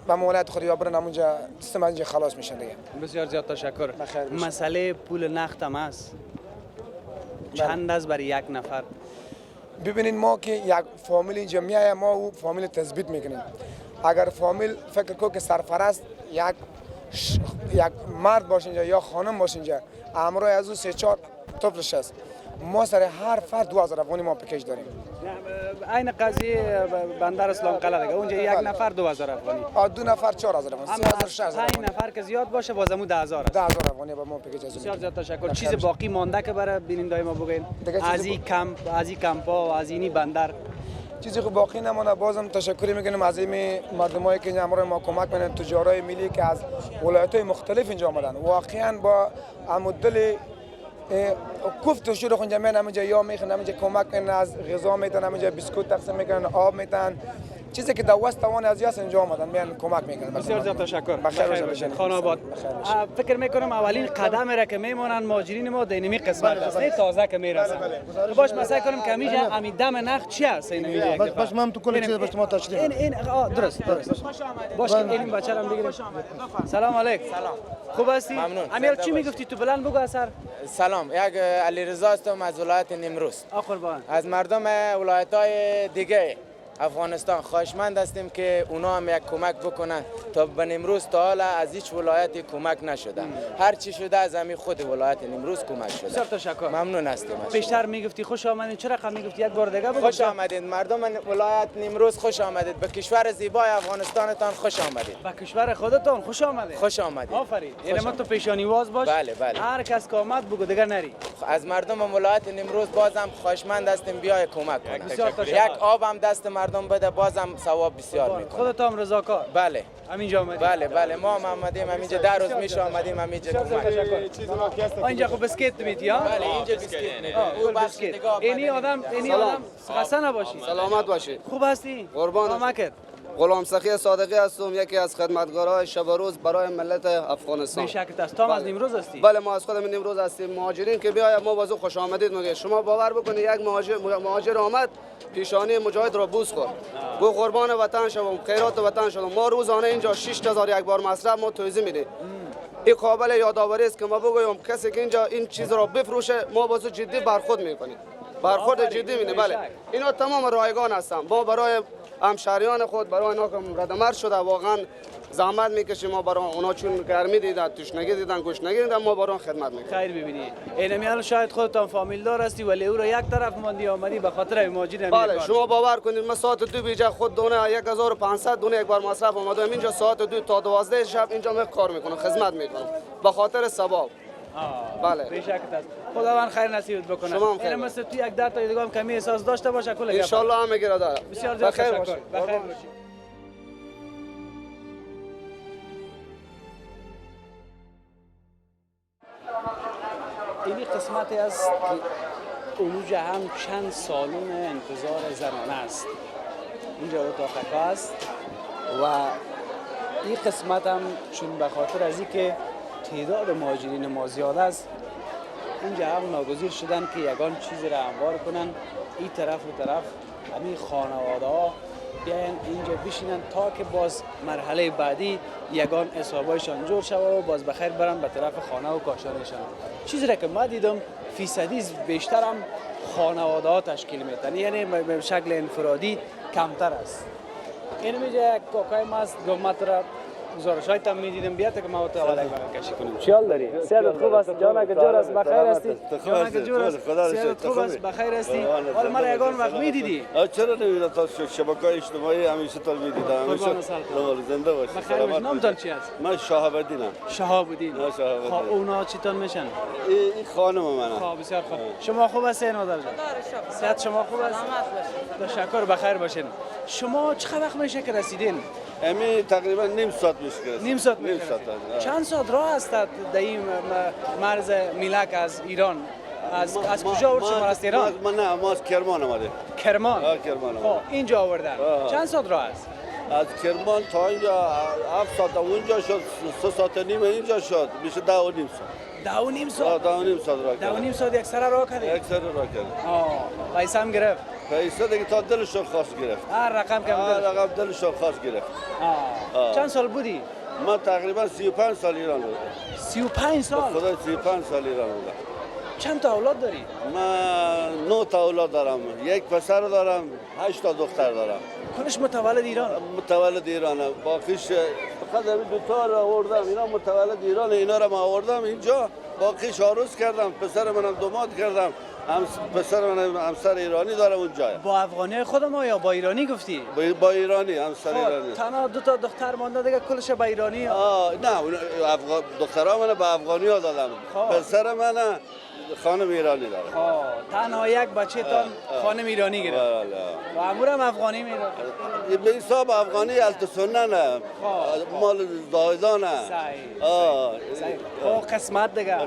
به ولایت خود یا برن همونجا سیستم اینجا خلاص میشن دیگه. بسیار زیاد تشکر. مسئله پول نقد هم است. چند از برای یک نفر؟ ببینید ما که یک فامیل اینجا میایه ما او فامیل تثبیت میکنیم. اگر فامیل فکر کو که سرپرست یک مرد باشه اینجا یا خانم باشه اینجا امروز از او 3-4 طفلش است، ما سر هر فرد 2000 افغانی ما پکیج داریم. این قضیه بندر اسلام قلعه دیگه اونجا یک نفر 2000 افغانی، 2 نفر 4000 افغانی، 3600 5 نفر که زیاد باشه بازمو 10000 است. 10000 افغانی به ما پکیج از. بسیار زیاد تشکر. چیز باقی مانده که برای بینندگان ما بگین از این کمپ ها و از اینی بندر چیزی که باقی نمونه؟ بازم تشکر میکنیم از این مردمایی که امروز ما کمک میکنن، تجارای ملی که از ولایت‌های مختلف اینجا آمدن. واقعا با مدل کوفت شروع خونجا میان همونجا یا میخوان همونجا کمک کنن، از غذا میتن همونجا بسکوت تقسیم میکنن، آب میتن، چیزی که در وسط توان از یاس اینجا آمدن میان کمک میکنن. بسیار زیاد تشکر. بخیر باشین. خانه آباد. فکر میکنم اولین قدم را که میمونن مهاجرین ما در اینمی قسمت است، نه تازه که میرسن. باش مسئله کنیم که همیشه همین دم نخ چی است اینمی؟ باش من تو کل چیز باش ما تشریح. این درست. باش این بچه را بگیریم. سلام علیک. سلام. خوب هستی؟ ممنون. امیر چی میگفتی تو بلند بگو اثر؟ سلام، یک علیرضا هستم از ولایت نیمروز. قربان. از مردم ولایت‌های دیگه افغانستان خواهشمند هستیم که اونا هم یک کمک بکنن. تا به نیمروز تا حالا از هیچ ولایتی کمک نشده. هر چی شده از همین خود ولایت نیمروز کمک شده. بسیار تشکر. ممنون هستیم. بیشتر میگفتی خوش آمدید. چرا رقم میگفتی یک بار دیگه بگو؟ خوش آمدید مردم ولایت نیمروز، خوش آمدید به کشور زیبای افغانستانتان، خوش آمدید. به کشور خودتان خوش آمدید. خوش آمدید. آفرین. یعنی ما تو پیشانی واز باش. بله بله. هر کس که آمد بگو دیگه نری. از مردم ولایت نیمروز بازم خواهشمند هستیم بیای کمک کنید. یک آب هم دست مردم بده بازم ثواب بسیار میکنه. خودت هم رضاکار؟ بله. همینجا آمدید؟ بله بله ما هم آمدیم همینجا 10 روز میشه آمدیم همینجا کمک. اینجا خب بسکیت میدی ها؟ بله اینجا بسکیت میدی. بسکیت. اینی آدم خسته نباشی. سلامت باشی. خوب هستی؟ قربان. غلام سخی صادقی هستم، یکی از خدمتگارای شب و روز برای ملت افغانستان. بی‌شک است. تو از نیمروز هستی؟ بله ما از خودم نیمروز هستیم. مهاجرین که بیاید ما بازو خوش آمدید میگه. شما باور بکنید یک مهاجر آمد پیشانی مجاهد را بوس خورد. گو قربان وطن شوم، خیرات وطن شوم. ما روزانه اینجا 6000 یک بار مصرف ما توزیع میدیم. این قابل یادآوری است که ما بگویم کسی که اینجا این چیز را بفروشه ما با جدی برخورد میکنیم. برخورد جدی می‌کنیم. بله اینا تمام رایگان هستن. ما برای همشهریان خود برای اینا که ردمرد شده واقعا زحمت میکشیم. ما برای اونا چون گرمی دیدن، تشنگی دیدن، گشنگی دیدن، ما برای خدمت میکنیم. خیر ببینی اینمیال شاید خودتان فامیل دار هستی ولی او را یک طرف ماندی آمدی به خاطر مهاجرین. بله شما باور کنید ما ساعت 2 بیجا خود دونه 1500 دونه یک بار مصرف اومدم اینجا ساعت 2 تا 12 شب اینجا من کار میکنم، خدمت میکنم به خاطر ثواب. بله بیشک است. خداوند خیر نصیبت بکنه. شما هم خیر. مثل تو یک در تا دیگه هم کمی احساس داشته باشه کل ان شاء الله هم میگیره داره. بسیار زیاد تشکر. بخیر باشید. این قسمتی است که اونجا هم چند سالون انتظار زنانه است. اینجا اتاق است و این قسمت هم چون به خاطر از اینکه تعداد مهاجرین ما زیاد است اینجا هم ناگزیر شدن که یگان چیزی را انبار کنن این طرف و طرف همین خانواده ها بیاین اینجا بشینن تا که باز مرحله بعدی یگان حسابایشان جور شود و باز بخیر برن به طرف خانه و کاشانشان. چیزی را که ما دیدم فیصدی بیشتر هم خانواده ها تشکیل میدن، یعنی به شکل انفرادی کمتر است. این میجا یک کاکای ما است گفت را گزارشایت هم میدیدم بیاد که ما تو حواله کشی کنیم. چیال داری؟ سیادت خوب است؟ جانک جور است؟ بخیر هستی؟ جانک جور است؟ سیادت خوب است؟ بخیر هستی؟ حالا مرا یگان وقت میدیدی؟ چرا نمیدیدم؟ تا شبکه‌های اجتماعی همیشه تا میدیدم. همیشه زنده باشی. بخیر باشی. نامتان چی است؟ من شهاب الدینم. شهاب الدین. شهاب الدین. اونا چیتون میشن؟ این خانم منه. خب بسیار خوب. شما خوب هستین مادر جان؟ صحت شما خوب است؟ تشکر بخیر باشین. شما چقدر وقت میشه که رسیدین؟ امی تقریبا نیم ساعت میشه. نیم ساعت. چند ساعت راه است در این مرز میلک از ایران؟ از کجا آورد شما از ایران؟ ما از کرمان آمده. کرمان؟ کرمان. خب اینجا آوردن. چند ساعت راه است؟ از کرمان تا اینجا 7 ساعت اونجا شد، 3 ساعت و نیم اینجا شد، میشه 10 و نیم ساعت. 10 و نیم ساعت؟ 10 و نیم ساعت راه کرد. 10 و نیم ساعت یک سر راه کردی؟ یک سر راه کرد. پیسه هم گرفت؟ پیسه دیگه تا دلش خواست گرفت. رقم کم دلش خواست گرفت. چند سال بودی؟ من تقریبا 35 سال ایران بودم. 35 سال؟ خدا 35 سال ایران بودم. چند تا اولاد داری؟ من 9 تا اولاد دارم. یک پسر دارم، 8 تا دختر دارم. کلش متولد ایران؟ متولد ایرانه. باقیش فقط همین 2 تا را آوردم. اینا متولد ایران، اینا را من آوردم اینجا. باقیش عروس کردم. پسر منم داماد کردم. پسر من همسر ایرانی داره اونجا. با افغانی خودم یا با ایرانی گفتی؟ با ایرانی، همسر ایرانی. تنها 2 تا دختر مانده دیگه کلش با ایرانی؟ نه دخترها من به افغانی ها دادم. پسر من خانم ایرانی داره. تنها یک بچه تان خانم ایرانی گرفت. و امورم افغانی میره. به حساب افغانی التسنن مال زاهدانه. صحیح. قسمت دیگه.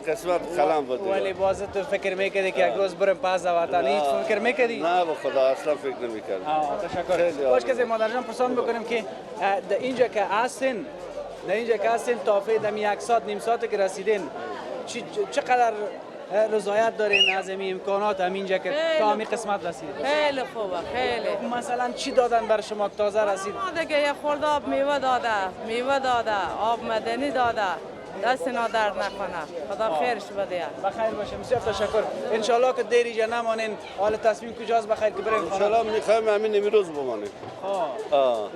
قسمت خلم بود. ولی باز تو فکر میکردی که یک روز برم پس وطن هیچ فکر میکردی؟ نه به خدا اصلا فکر نمیکردم. تشکر. باش که مادر جان پسند بکنیم که اینجا که هستین تا فعلا یک ساعت نیم ساعت که رسیدین چقدر رضایت دارین از این امکانات همینجا که تا همین قسمت رسید؟ خیلی خوبه خیلی. مثلا چی دادن بر شما که تازه رسید؟ دیگه یه خورده آب میوه داده آب مدنی داده دست اینا درد نکنه. خدا خیرش بده. بخیر باشه. بسیار تشکر. ان شاء الله که دیری جا نمانین. حال تصمیم کجاست بخیر که بریم ان شاء الله میخوایم همین امروز بمانیم.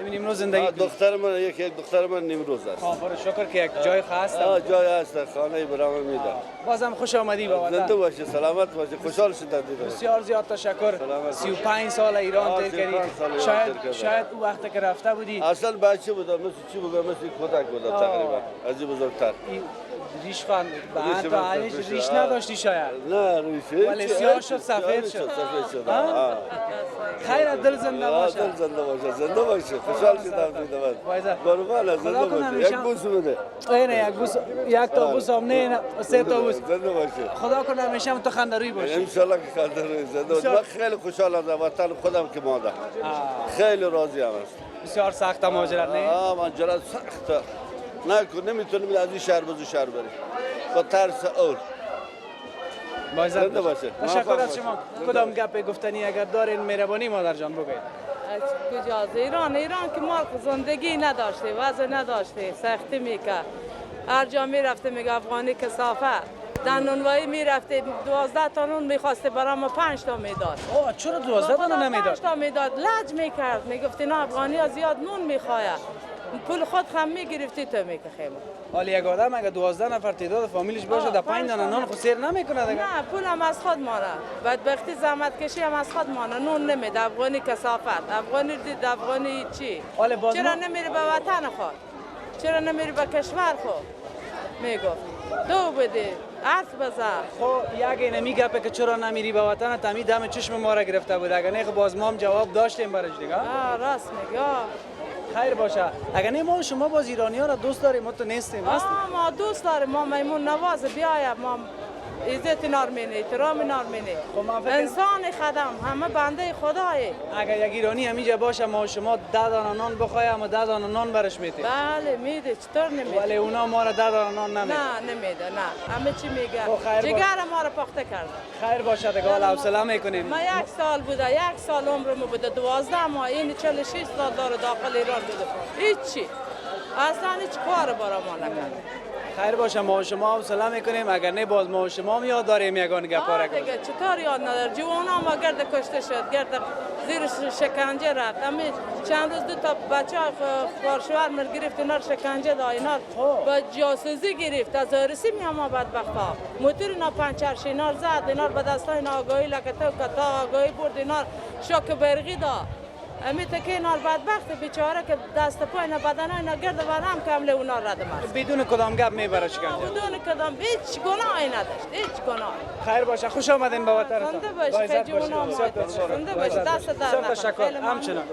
ببین امروز زندگی دختر من یک دختر من امروز است. برو شکر که یک جای خاص است. جای هست، خانه برام میدن. بازم خوش آمدی با وطن. زنده باشی، سلامت باشی، خوشحال شدم دیدم. بسیار زیاد تشکر. 35 سال ایران تیر کردی. شاید اون وقت که رفته بودی اصلا بچه بودم، مثل چی بودم، مثل کودک بودم تقریبا. از این بزرگتر. ریش خان ریش نداشتی شاید؟ نه ریش. ولی سیاه شد سفید شد. خیر دل زنده باشه. دل زنده باشه. زنده باشه. خوشحال شدم دیدم. قربان زنده باشه. یک بوس بده. اینه یک بوس، یک تا بوس هم نه 3 تا بوس. زنده باشه. خدا کنه همیشه تو خنده‌روی باشی. ان شاء الله که خنده‌روی زنده باشه. من خیلی خوشحالم از وطن خودم که مادر. خیلی راضی ام. بسیار سخت مهاجرت نه؟ مهاجرت سخته. نمیتونیم از این شهر به اون شهر بریم با ترس اور. زنده باشه. تشکر از شما. کدام گپ گفتنی اگر دارین مهربانی مادر جان بگید. کجا؟ ایران که ما زندگی نداشته، وضع نداشته، سختی میکرد. هر جا میرفته میگه افغانی کثافت. در نونوایی میرفته 12 تا نون میخواسته برای ما 5 تا میداد. اوه چرا 12 تا نمیداد؟ 5 تا میداد، لج میکرد، میگفت اینا افغانی ها زیاد نون میخواید، پول خود هم میگرفتی تو میکخیم. حالا یک آدم اگه 12 نفر تعداد فامیلش باشه در 5 دانه نان خود سیر نمیکنه دیگه. نه پول هم از خود مانه، بدبختی زحمت کشی هم از خود مانه، نون نمیده. افغانی کثافت، افغانی دید، افغانی چی؟ چرا نمیری به وطن خود؟ چرا نمیری به کشور خود؟ میگفت دو بده عرض بزن. خب یک اینه میگه که چرا نمیری به وطن، تمی دم چشم ما را گرفته بود. اگر نه باز ما هم جواب داشتیم برش دیگه. راست میگه. خیر باشه. اگر نه ما شما باز ایرانی ها را دوست داریم، ما تو نیستیم. ما دوست داریم، ما میمون نواز بیایم، ما عزت نارمینه، احترام نارمینه، انسان خدم، همه بنده خدایه. اگر یک ایرانی همینجا باشه ما شما 10 دانه نان بخوایم و 10 دانه نان برش میتیم. بله میده، چطور نمیده؟ ولی اونا ما را 10 دانه نان نمیده. نه نمیده، نه همه چی میگه. جگر ما را پخته کرد. خیر باشه دیگه، حوصله میکنیم. ما 1 سال بوده، 1 سال عمرم بوده، 12 ماه، این 46 سال داره داخل ایران بوده. هیچی اصلا هیچ کار برای ما نکرد. خیر باشه، ما شما حوصله میکنیم. اگر نه باز ما شما هم یاد داریم یگان گپا را دیگه. چطور یاد نداره؟ جوانا ما گرد کشته شد، گرد زیر شکنجه رفت. امی چند روز 2 تا بچه خارشوار مر گرفت، اینا شکنجه داد، اینا با جاسوسی گرفت. از آرسی میام ما بدبختا موتور اینا پنچر شینار زد، اینا به دستای اینا آگاهی لکتا و کتا آگاهی برد، اینا شوک برقی داد. امی تکی اینا بدبخت بیچاره که دست پای اینا بدن اینا گرد ورم کامل اونا ردم است. بدون کدام گپ میبره شکنجه. بدون کدام هیچ گناهی نداشت، هیچ گناه. خیر باشه، خوش آمدین به وطنتان. زنده باش، خیلی جونا زنده باش، دست در نکنه. تشکر. همچنان.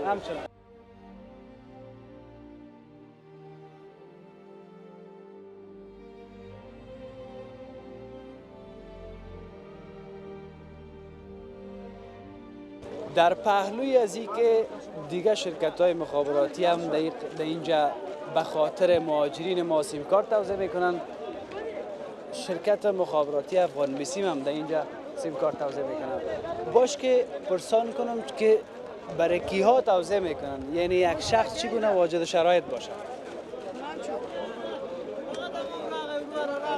در پهلوی از این که دیگه شرکت‌های مخابراتی هم در اینجا به خاطر مهاجرین ما سیم کارت توزیع میکنن، شرکت مخابراتی افغان بیسیم هم در اینجا سیم کارت توزیع میکنن. باش که پرسان کنم که برای کیها توزیع میکنن، یعنی یک شخص چگونه واجد شرایط باشه.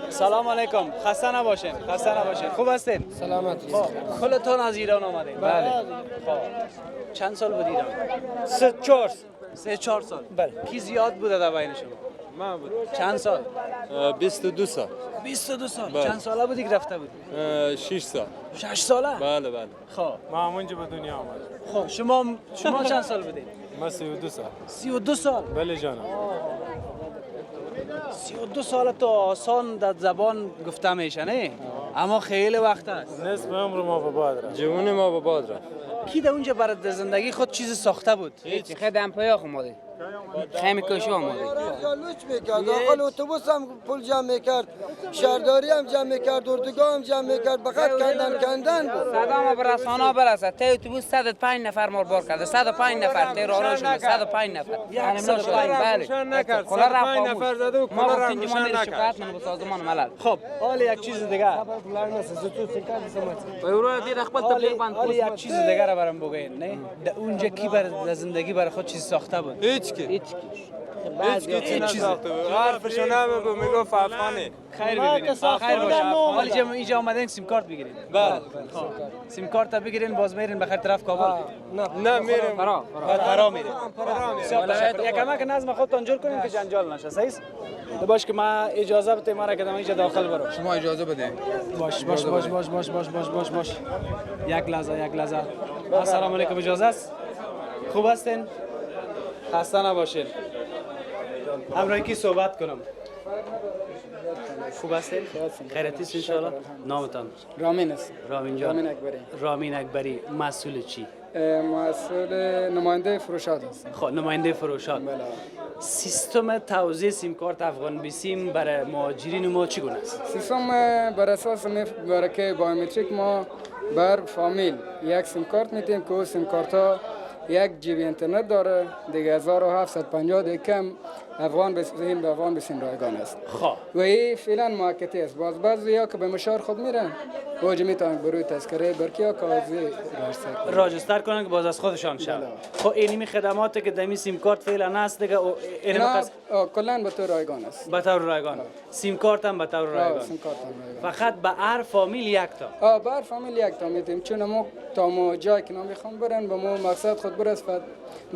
سلام علیکم، خسته نباشین. خوب هستین؟ سلامتی. کلتون از ایران آمدین؟ بله. چند سال بود ایران؟ 3-4 سال. بله. کی زیاد بوده در بین شما؟ من بود. چند سال؟ 22 سال. 22 سال. بله. چند ساله بودی که رفته بودی؟ 6 سال. 6 ساله؟ بله. خب ما همونجا به دنیا آمدیم. خب شما چند سال بودید؟ من 32 سال. 32 سال؟ بله جانم. 32 سال تو آسان در زبان گفته میشه نه؟ اما خیلی وقت است. نصف عمر ما به باد رفت. جوون ما به باد رفت. کی در اونجا برای زندگی خود چیز ساخته بود؟ هیچ خدم پیاخ اومده. خیمه کشو اومده. لوچ میکرد، داخل اتوبوس هم پول جمع میکرد، شهرداری هم جمع میکرد، اردوگاه هم جمع میکرد، بخاط کندن بود. صدام بر رسانه برسه. تا اتوبوس 105 نفر ماربار کرده. 105 نفر تهران شده. 105 نفر. یعنی 105 بله. نکرد. 105 نفر زده و ما کلا گفتیم ما میریم شکایت من به سازمان ملل. خب حالا یک چیز دیگه. حالا یک چیز دیگه را برام بگین نه؟ در اونجا کی بر زندگی برای خود چیز ساخته بود؟ هیچ کی چیز نساخته بود. حرفشو نمیگو، میگفت افغانی. خیر ببینید. خیر باشه. حالا اینجا اومدین سیم کارت بگیرید. بله. سیم کارت بگیرین باز میرین بخیر طرف کابل. نه میریم. فرا میرین. یک کمک نظم خودتون جور کنین که جنجال نشه. صحیح است؟ باش که ما اجازه بده ما را که اینجا داخل برو. شما اجازه بده. باش. یک لحظه. السلام علیکم، اجازه است؟ خوب هستین؟ خسته نباشین. همراهی کی صحبت کنم؟ خوب هستین؟ خیرتی است ان شاء الله. نامتان؟ رامین است. رامین جان. رامین اکبری. مسئول چی؟ مسئول نماینده فروشات است. خب نماینده فروشات. بله. سیستم توزیع سیم کارت افغان بیسیم برای مهاجرین ما چگونه است؟ سیستم بر اساس برای که بایومتریک ما بر فامیل یک سیم کارت میتیم که سیم کارت ها یک جیب اینترنت داره، دیگه 1750 کم افغان بسازیم به افغان بسیم رایگان است. خب و این فعلا موقتی است. باز بعضیا که به مشار خود میرن واجب میتونن بروی تذکره برکیا کاغذی راجستر کنن که باز از خودشان شد. خب اینمی خدماتی که دمی سیم کارت فعلا هست دیگه اینا کلا به طور رایگان است. به طور رایگان. سیم کارت هم به طور رایگان. سیم کارت هم رایگان. فقط به هر فامیل یک تا. به هر فامیل یک تا میتیم چون ما تا ما جایی که نمیخوام برن به ما مقصد خود برس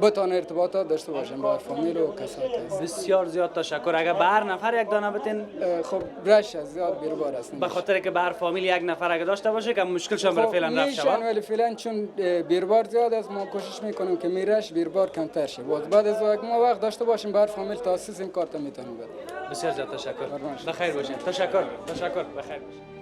بتونه ارتباطات داشته باشیم با فامیل و کسات. بسیار زیاد تشکر. اگر به هر نفر یک دانه بتین خب برش زیاد بیربار است. به خاطر که به هر فامیل یک نفر اگه داشته باشه که مشکل شامل فعلا رفت شود. ولی فعلا چون بیربار زیاد است ما کوشش میکنیم که میرش بیربار کمتر شه. بعد از ما وقت داشته باشیم به هر فامیل تاسیس این کارت میتونیم بدیم. بسیار زیاد تشکر. بخیر باشین. تشکر. بخیر باشین.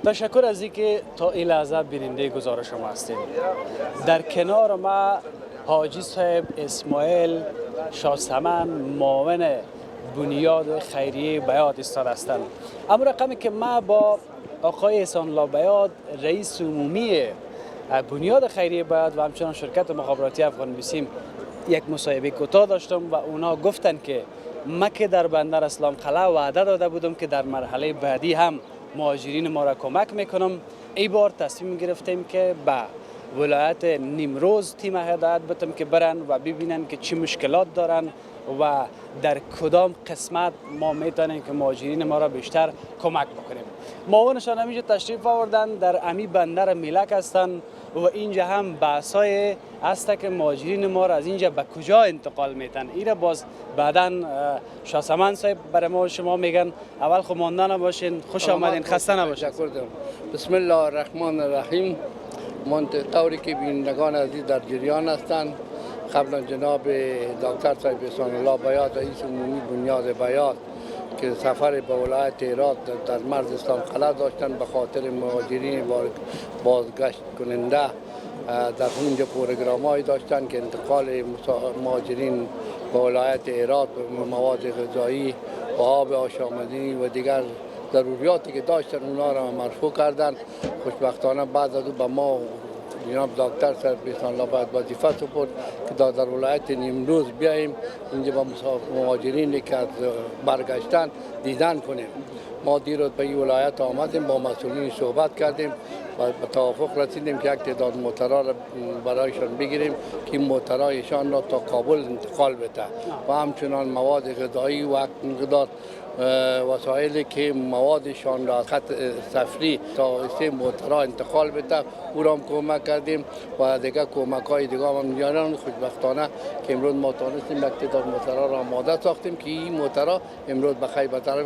تشکر از اینکه تا این لحظه بیننده گزارش ما هستید. در کنار ما حاجی صاحب اسماعیل شاسمن معاون بنیاد خیریه بیاد ایستاده هستند. اما رقمی که ما با آقای احسان الله بیاد رئیس عمومی بنیاد خیریه بیاد و همچنان شرکت مخابراتی افغان بسیم یک مصاحبه کوتاه داشتم و اونا گفتن که ما که در بندر اسلام قلعه وعده داده بودم که در مرحله بعدی هم مهاجرین ما را کمک میکنم. این بار تصمیم گرفتیم که به ولایت نیمروز تیم هدایت بدم که برن و ببینن که چی مشکلات دارن و در کدام قسمت ما میتونیم که مهاجرین ما را بیشتر کمک بکنیم. معاونشان همینجا تشریف آوردن، در امی بندر میلک هستن و اینجا هم بحثای هست که مهاجرین ما را از اینجا به کجا انتقال میتن. اینا باز بعداً شاسمن صاحب برای ما شما میگن. اول خب مانده نباشین، خوش آمدین، خسته نباشین. بسم الله الرحمن الرحیم. من طوری که بینندگان عزیز در جریان هستند، قبلا جناب دکتر صاحب احسان الله بیاد رئیس عمومی بنیاد بیاد که سفر به ولایت هرات در مرز اسلام قلعه داشتن به خاطر مهاجرین بازگشت کننده در اونجا پروگرام‌هایی داشتن که انتقال مهاجرین به ولایت هرات مواد غذایی و آب آشامیدنی و دیگر ضروریاتی که داشتن اونا را مرفوع کردن. خوشبختانه بعد از او به ما جناب دکتر صاحب احسان الله باید وظیفه سپرد که در ولایت نیمروز بیاییم اینجا با مهاجرینی که از برگشتن دیدن کنیم. ما دیروز به این ولایت آمدیم، با مسئولین صحبت کردیم و به توافق رسیدیم که یک تعداد موترها را برایشان بگیریم که این موترهایشان را تا کابل انتقال بده و همچنان مواد غذایی و مقدار وسایلی که موادشان را از خط سفری تا سه موترها انتقال بده او را هم کمک کردیم و دیگر کمک های دیگر هم میارن. خوشبختانه که امروز ما تانستیم یک تعداد موترها را آماده ساختیم که این موترها امروز به خیبر طرف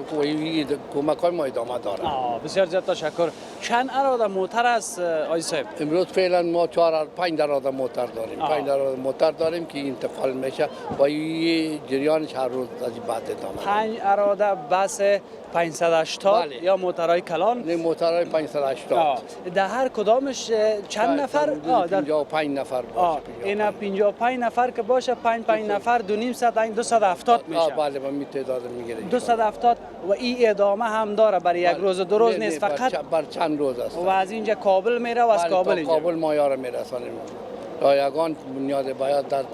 کمک های ما ادامه داره. بسیار زیاد تشکر. چند اراده موتر است آقای صاحب؟ امروز فعلا ما 5 اراده موتر داریم. 5 اراده موتر داریم که انتقال میشه و این جریانش هر روز از بعد ادامه. 5 اراده بس 580 یا موترهای کلان؟ نه، موترهای 580. در هر کدامش چند نفر؟ 55 نفر باشه. اینا 55 نفر که باشه 5 نفر 200 این 270 میشه. بله با می تعداد میگیره. 270 و این ادامه هم داره برای یک روز دو روز نیست، فقط بر چند روز است. و از اینجا کابل میره و از کابل اینجا. کابل ما یارو میرسانیم. رایگان بنیاد بیاد در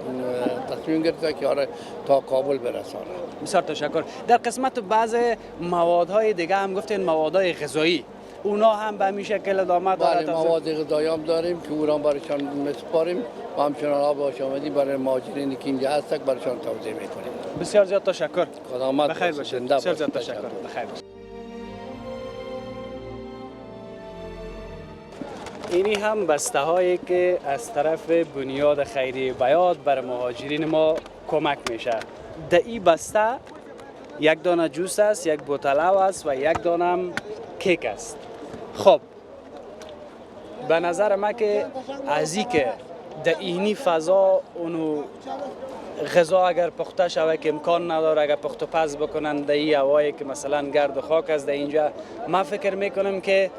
تصمیم گرفته که آره تا کابل برسانه. بسیار تشکر. در قسمت بعض موادهای دیگه هم گفتین موادهای غذایی، اونا هم به همین شکل ادامه داره؟ بله، مواد غذایی هم داریم که او را برایشان میسپاریم و همچنان آب آشامیدنی برای مهاجرینی که اینجا هستند برایشان توزیع میکنیم. بسیار زیاد تشکر. خدامت بخیر باشید. بسیار زیاد تشکر. بخیر باشید. اینی هم بسته هایی که از طرف بنیاد خیریه بیاد برای مهاجرین ما کمک میشه. در این بسته یک دانه جوس است، یک بوتل است و یک دانه هم کیک است. خب به نظر من که از این که در اینی فضا اونو غذا اگر پخته شود که امکان نداره اگر پخت و پز بکنن در این هوایی که مثلا گرد و خاک است در اینجا، من فکر میکنم که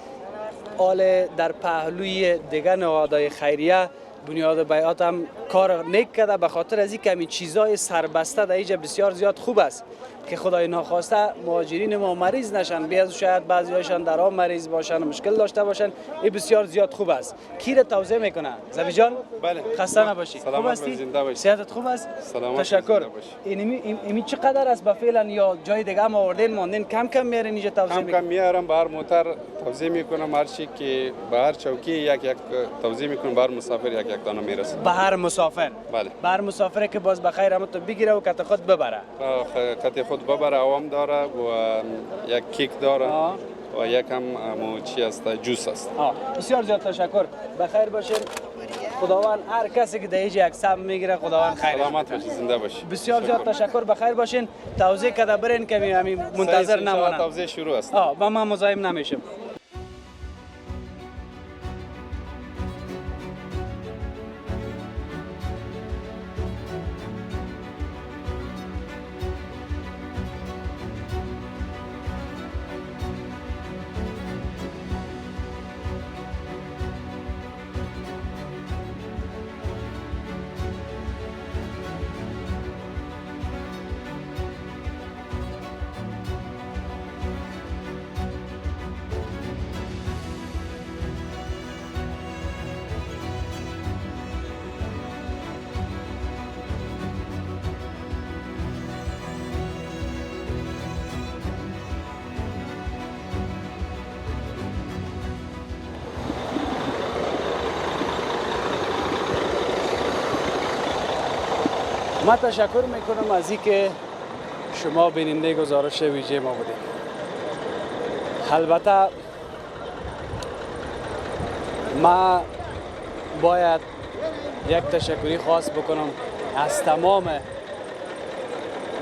آل در پهلوی دیگر نهادهای خیریه بنیاد بیات هم کار نیک کرده، به خاطر از اینکه همین چیزای سربسته در اینجا بسیار زیاد خوب است که خدای ناخواسته مهاجرین ما مریض نشن، بیاد شاید بعضی‌هاشون در آن مریض باشن و مشکل داشته باشن. این بسیار زیاد خوب است. کی را توضیح میکنه؟ زبی جان؟ بله. خسته نباشی. خوب هستی؟ زنده باشی. صحتت خوب است؟ سلامت. تشکر. اینمی چقدر است به فعلا یا جای دیگه هم آوردین ماندین کم کم میارین اینجا توضیح میکنین؟ کم میارم، به هر موتر توضیح میکنم، هر چی که به هر چوکی یک توضیح میکنم، به هر مسافر یک دانه میرسه. به هر مسافر؟ بله. به هر مسافر که باز بخیر هم تو بگیره و کت خود ببره. کت خود ببره، عوام داره و یک کیک داره و یک هم چی است، جوس است. بسیار زیاد تشکر. بخیر باشین. خداوند هر کسی که دیجی یک سم میگیره خداوند خیر. سلامت باشید، زنده باشید. بسیار زیاد تشکر. بخیر باشین. توضیح کده برین که همین منتظر نمونم. توضیح شروع است. با من مزاحم نمیشم. من تشکر میکنم از اینکه شما بیننده گزارش ویژه ما بودید. البته ما باید یک تشکری خاص بکنم از تمام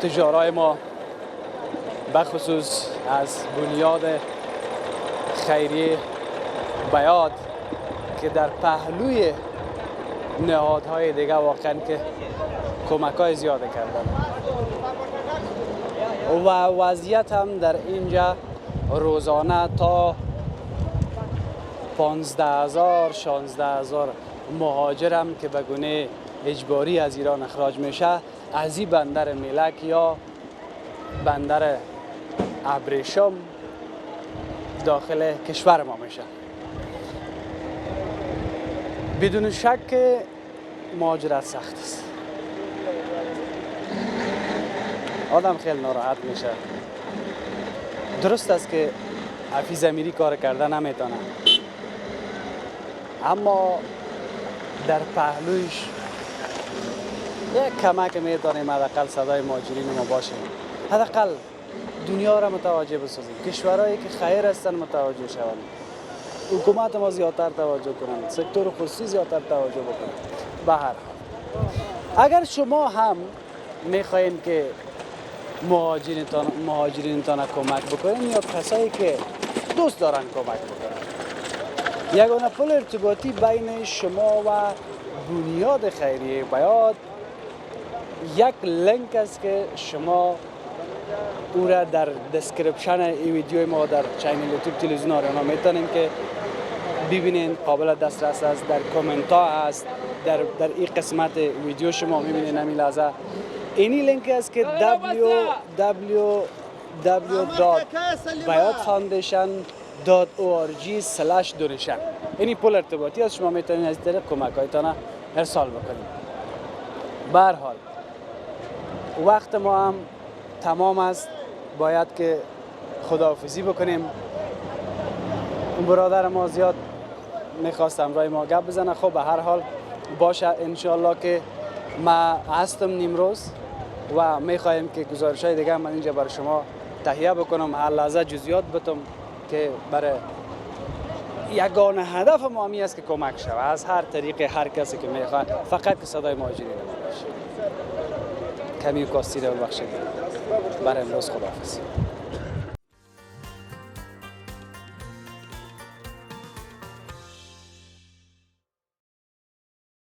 تجارای ما، بخصوص از بنیاد خیریه بیات که در پهلوی نهادهای دیگه واقعا که کمک‌های زیاده کردن و وضعیت هم در اینجا روزانه تا 15,000 16,000 مهاجرم که به گونه اجباری از ایران اخراج میشه از این بندر ملک یا بندر ابریشم داخل کشور ما میشه. بدون شک مهاجرت سخت است. آدم خیلی ناراحت میشه. درست است که حفیظ امیری کار کرده نمیتونه، اما در پهلویش یک کمک میتونیم حداقل صدای مهاجرین ما باشیم، حداقل دنیا را متوجه بسازیم، کشورهایی که خیر هستن متوجه شوند، حکومت ما زیادتر توجه کنند، سکتور خصوصی زیادتر توجه بکنند. به هر حال اگر شما هم میخواین که مهاجرینتان کمک بکنین یا کسایی که دوست دارن کمک بکنن، یگانه پل ارتباطی بین شما و بنیاد خیریه بیات یک لینک است که شما او را در دسکریپشن این ویدیو ما در چینل یوتیوب تلویزیون آریانا میتونین که ببینین، قابل دسترس است، در کامنت ها است، در این قسمت ویدیو شما میبینین همین لحظه. اینی لینک است که www.bayatfoundation.org/donation. اینی پول ارتباطی است، شما میتونین از طریق کمک هایتان ارسال بکنید. به هر حال وقت ما هم تمام است، باید که خداحافظی بکنیم. اون برادر ما زیاد میخواست همراه ما گپ بزنه. خب به هر حال باشه، انشالله که ما هستم نیمروز و میخوایم که گزارش های دیگه من اینجا برای شما تهیه بکنم، هر لحظه جزئیات بتم که برای یگانه هدف ما همی است که کمک شود از هر طریق، هر کسی که میخواد، فقط که صدای مهاجرین باشه. کمی کاستی رو بخشید. برای امروز خداحافظ.